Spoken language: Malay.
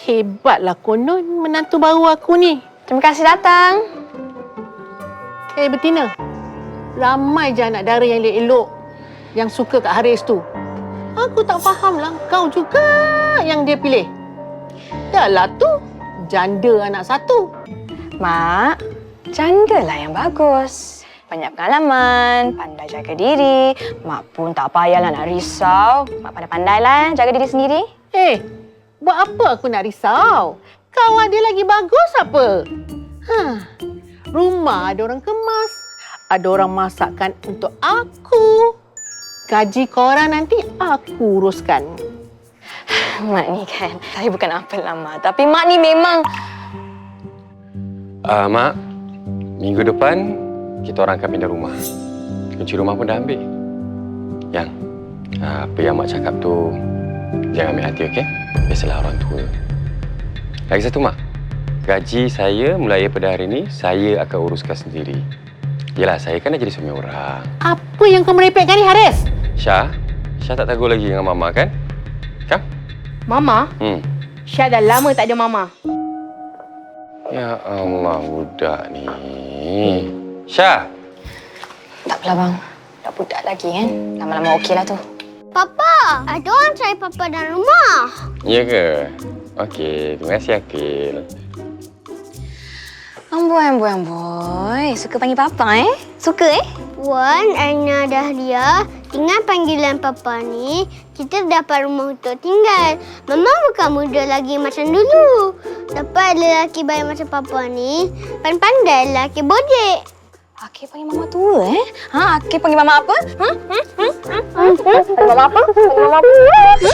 Hebatlah konon menantu baru aku ni. Terima kasih datang. Betina, ramai je anak dara yang elok-elok yang suka Kak Haris tu. Aku tak fahamlah, kau juga yang dia pilih. Dahlah tu, janda anak satu. Mak, janda lah yang bagus. Banyak pengalaman, pandai jaga diri. Mak pun tak payahlah nak risau. Mak pandai-pandailah jaga diri sendiri. Buat apa aku nak risau? Kawan dia lagi bagus apa? Rumah ada orang kemas. Ada orang masakkan untuk aku. Gaji korang nanti aku uruskan. Mak ni kan, saya bukan apalah Mak. Tapi Mak ni memang... Mak, minggu depan kita orang akan pindah rumah. Kunci rumah pun dah ambil. Yang, apa yang Mak cakap tu, jangan ambil hati, okey? Biasalah orang tua. Lagi satu, Mak. Gaji saya mulai daripada hari ini, saya akan uruskan sendiri. Yelah, saya kan dah jadi suami orang. Apa yang kau merepekkan ni, Haris? Syah tak tegur lagi dengan Mama, kan? Kam? Mama? Syah dah lama tak ada Mama. Ya Allah, budak ni. Syah! Tak apalah bang. Dah budak lagi kan? Lama-lama okeylah tu. Papa, ada orang cari Papa dalam rumah. Ya ke? Okey, terima kasih Akil. Amboi. Suka panggil Papa, Suka, Wan, Aina, Dahlia, dengan panggilan Papa ni, kita dapat rumah untuk tinggal. Mama bukan muda lagi macam dulu. Dapat lelaki baik macam Papa ni, pandai-pandai lelaki bodek. Akil panggil Mama tua, Akil panggil Mama apa? Panggil Mama apa? Panggil Mama apa?